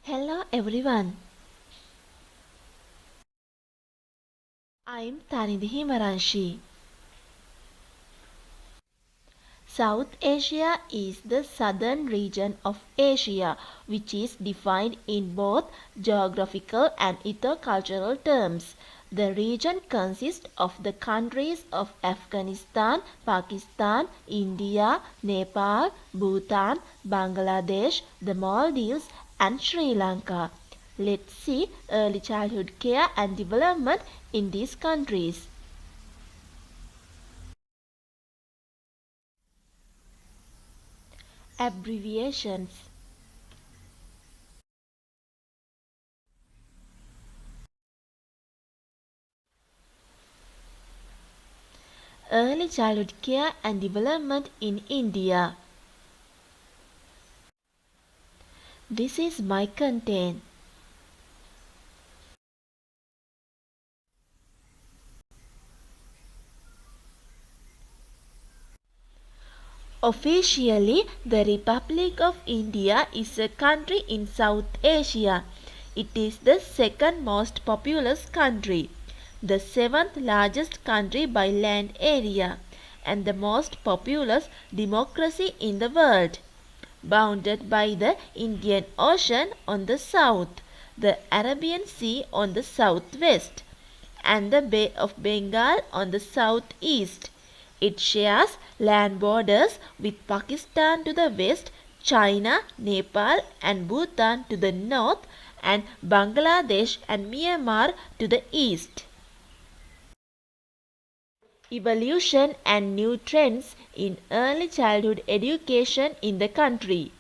Hello everyone, I'm Tanidhi Maranshi. South Asia is the southern region of Asia, which is defined in both geographical and ethnocultural terms. The region consists of the countries of Afghanistan, Pakistan, India, Nepal, Bhutan, Bangladesh, the Maldives, and Sri Lanka. Let's see early childhood care and development in these countries. Abbreviations. Early childhood care and development in India. This is my content. Officially, the Republic of India is a country in South Asia. It is the second most populous country, the seventh largest country by land area, and the most populous democracy in the world. Bounded by the Indian Ocean on the south, the Arabian Sea on the southwest, and the Bay of Bengal on the southeast. It shares land borders with Pakistan to the west, China, Nepal, and Bhutan to the north, and Bangladesh and Myanmar to the east. Evolution and new trends in early childhood education in the country.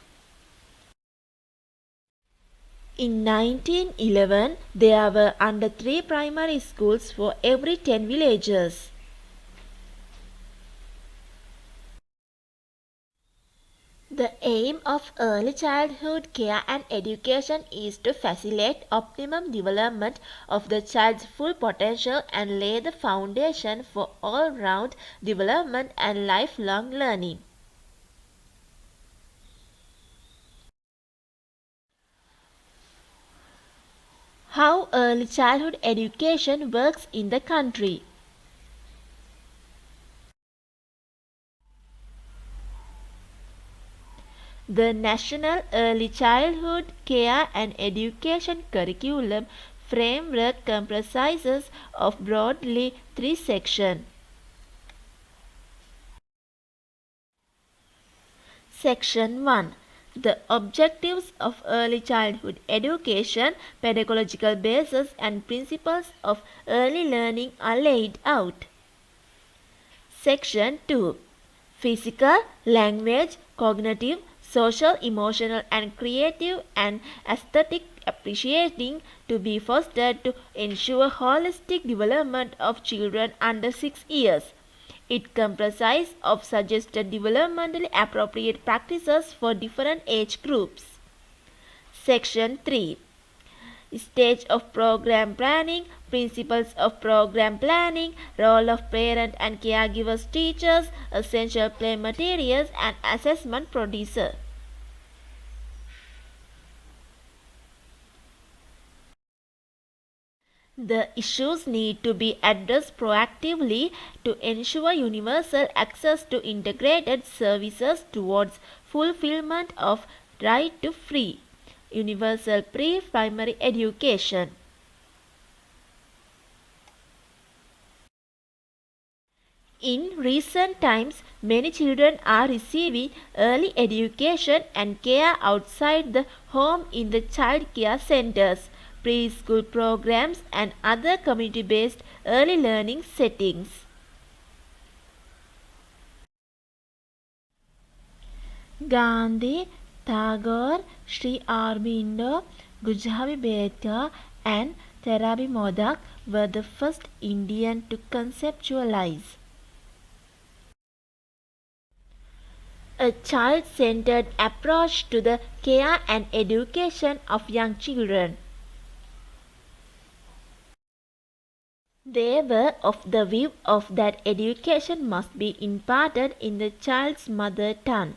In 1911, there were under 3 primary schools for every 10 villages. The aim of early childhood care and education is to facilitate optimum development of the child's full potential and lay the foundation for all-round development and lifelong learning. How early childhood education works in the country. The National Early Childhood Care and Education Curriculum framework comprises of broadly 3 sections. Section 1. The objectives of early childhood education, pedagogical basis and principles of early learning are laid out. Section 2. Physical, language, cognitive, social, emotional and creative and aesthetic appreciating to be fostered to ensure holistic development of children under 6 years. It comprises of suggested developmentally appropriate practices for different age groups. Section 3. Stage of program planning, principles of program planning, role of parent and caregivers, teachers, essential play materials and assessment producer. The issues need to be addressed proactively to ensure universal access to integrated services towards fulfillment of right to free, universal pre-primary education. In recent times, many children are receiving early education and care outside the home in the child care centers, preschool programs and other community-based early learning settings. Gandhi, Tagore, Sri Aurobindo, Gujabi Beta and Terabi Modak were the first Indian to conceptualize a child-centered approach to the care and education of young children. They were of the view of that education must be imparted in the child's mother tongue.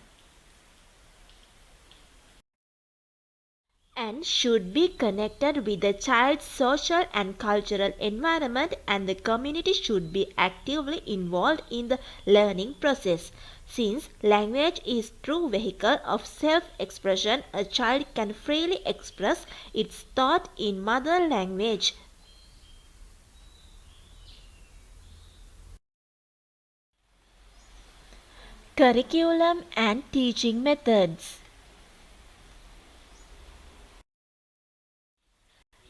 and should be connected with the child's social and cultural environment, and the community should be actively involved in the learning process. Since language is true vehicle of self-expression, a child can freely express its thought in mother language. Curriculum and teaching methods.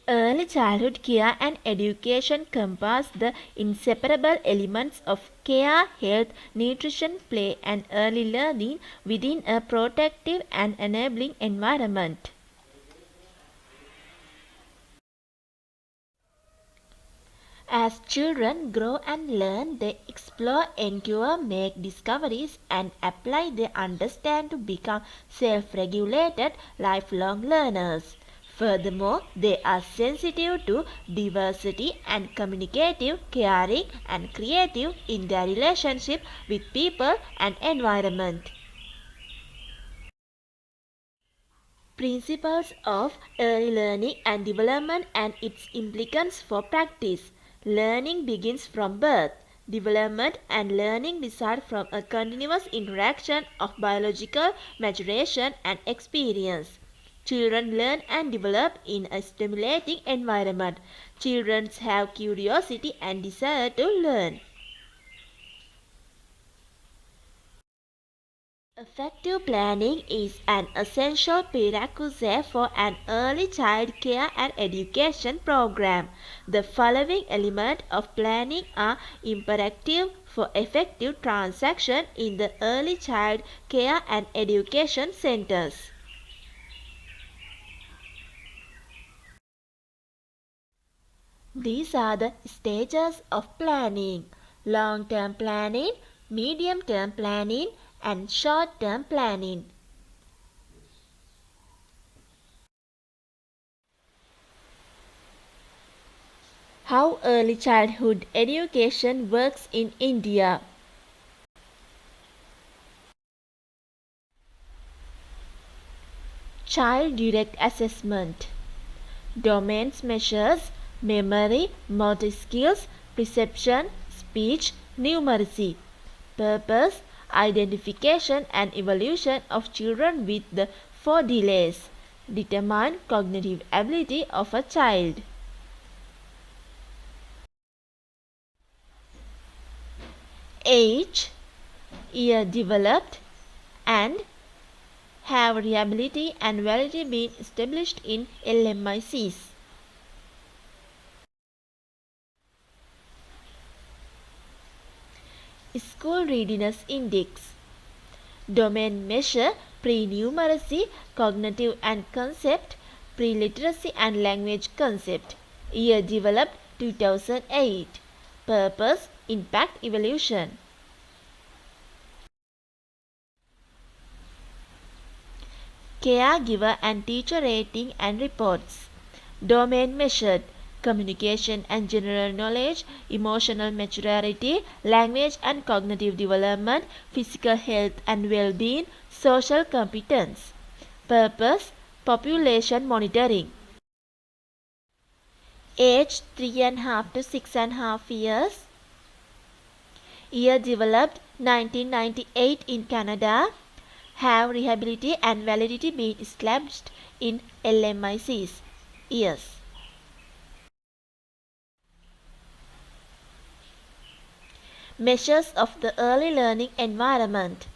Early childhood care and education compass the inseparable elements of care, health, nutrition, play, and early learning within a protective and enabling environment. As children grow and learn, they explore, endure, make discoveries, and apply their understanding to become self-regulated, lifelong learners. Furthermore, they are sensitive to diversity and communicative, caring, and creative in their relationship with people and environment. Principles of early learning and development and its implications for practice. Learning begins from birth. Development and learning result from a continuous interaction of biological maturation and experience. Children learn and develop in a stimulating environment. Children have curiosity and desire to learn. Effective planning is an essential prerequisite for an early child care and education program. The following elements of planning are imperative for effective transaction in the early child care and education centers. These are the stages of planning: long-term planning, medium-term planning, and short-term planning. How early childhood education works in India. Child direct assessment. Domains measures memory, motor skills, perception, speech, numeracy. Purpose: identification and evaluation of children with the four delays. Determine cognitive ability of a child. Age, year developed, and have reliability and validity been established in LMICs. School Readiness Index. Domain measure pre-numeracy, cognitive and concept, pre-literacy and language concept. Year developed 2008. Purpose: impact evaluation. Caregiver and teacher rating and reports. Domain measured communication and general knowledge, emotional maturity, language and cognitive development, physical health and well-being, social competence. Purpose: population monitoring. Age 3.5 to 6.5 years. Year developed 1998 in Canada. Have reliability and validity been established in LMICs? Yes. Measures of the early learning environment.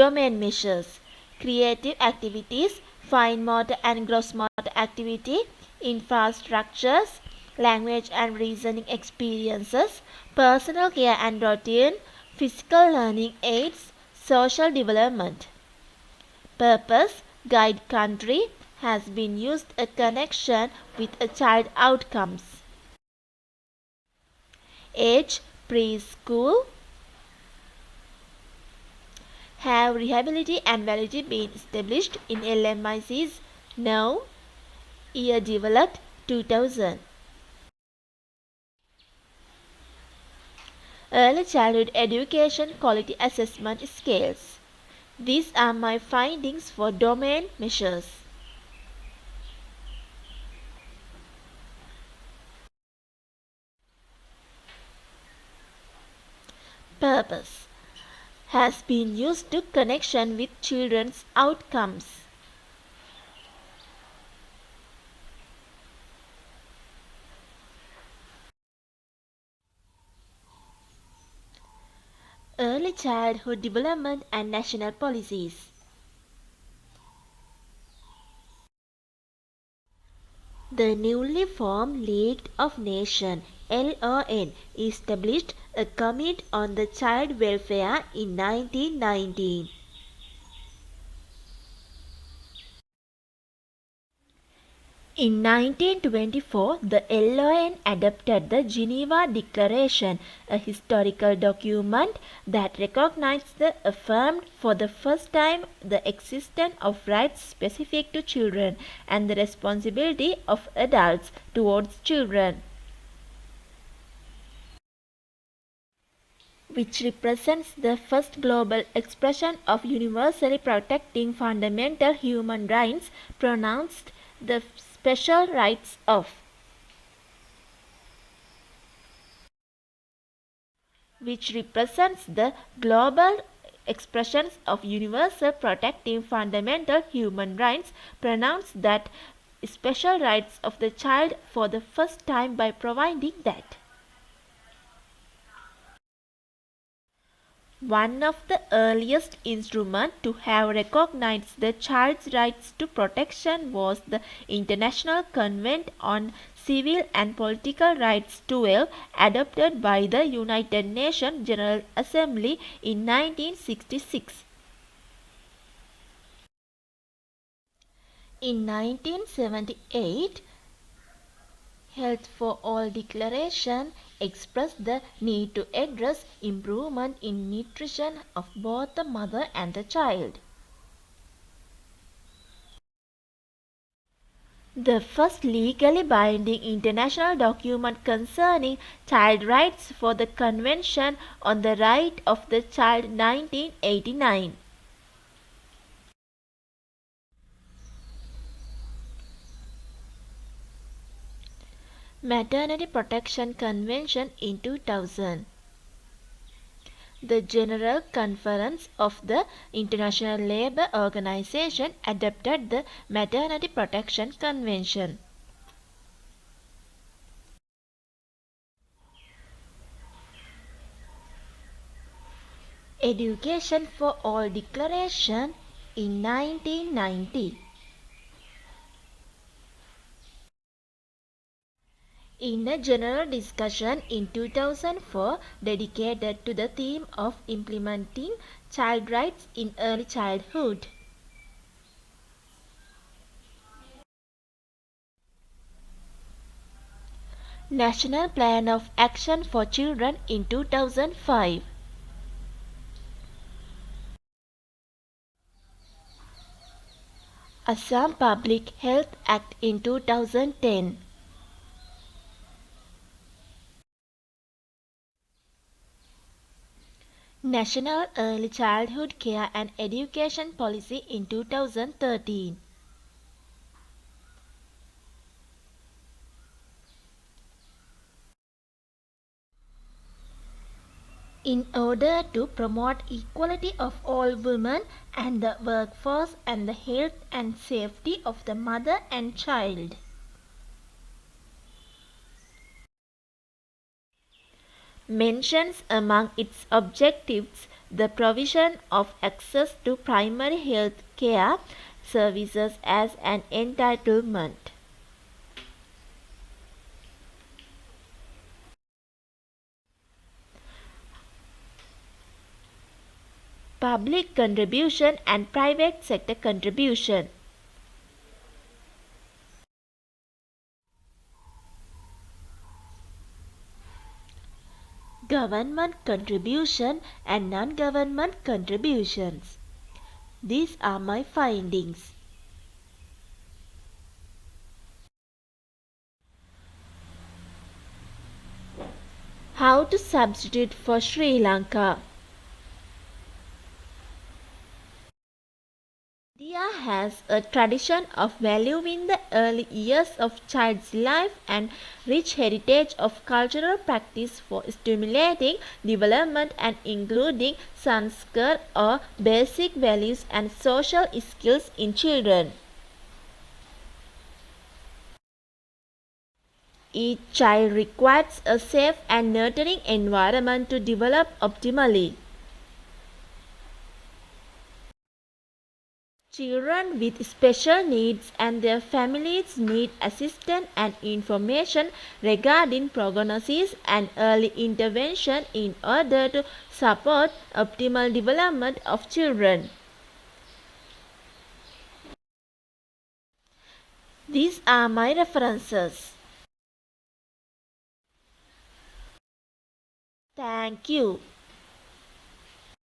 Domain measures: creative activities, fine motor and gross motor activity, infrastructures, language and reasoning experiences, personal care and routine, physical learning aids, social development. Purpose: guide country, has been used a connection with a child outcomes. Age preschool. Have reliability and validity been established in LMICs? No. Year developed 2000. Early childhood education quality assessment scales. These are my findings for domain measures. purpose has been used to connection with children's outcomes. Early childhood development and national policies. The newly formed League of Nations (LON) established a Committee on the Child Welfare in 1919. In 1924, the LON adopted the Geneva Declaration, a historical document that recognized and affirmed for the first time the existence of rights specific to children and the responsibility of adults towards children, which represents the first global expression of universally protecting fundamental human rights, pronounced the special rights of, which represents the global expressions of universal protecting fundamental human rights, pronounced that special rights of the child for the first time by providing that one of the earliest instruments to have recognized the child's rights to protection was the International Convention on Civil and Political Rights 12, adopted by the United Nations General Assembly in 1966. In 1978, Health for All Declaration expressed the need to address improvement in nutrition of both the mother and the child. The first legally binding international document concerning child rights for the Convention on the Right of the Child 1989. Maternity Protection Convention in 2000. The General Conference of the International Labour Organization adopted the Maternity Protection Convention. Education for All Declaration in 1990. In a general discussion in 2004 dedicated to the theme of implementing child rights in early childhood. National Plan of Action for Children in 2005. Assam Public Health Act in 2010. National Early Childhood Care and Education Policy in 2013. In order to promote equality of all women and the workforce and the health and safety of the mother and child. Mentions among its objectives the provision of access to primary health care services as an entitlement. Public contribution and private sector contribution. Government contribution and non-government contributions. These are my findings. How to substitute for Sri Lanka. India has a tradition of valuing the early years of child's life and rich heritage of cultural practice for stimulating development and including sanskar or basic values and social skills in children. Each child requires a safe and nurturing environment to develop optimally. Children with special needs and their families need assistance and information regarding prognosis and early intervention in order to support optimal development of children. These are my references. Thank you.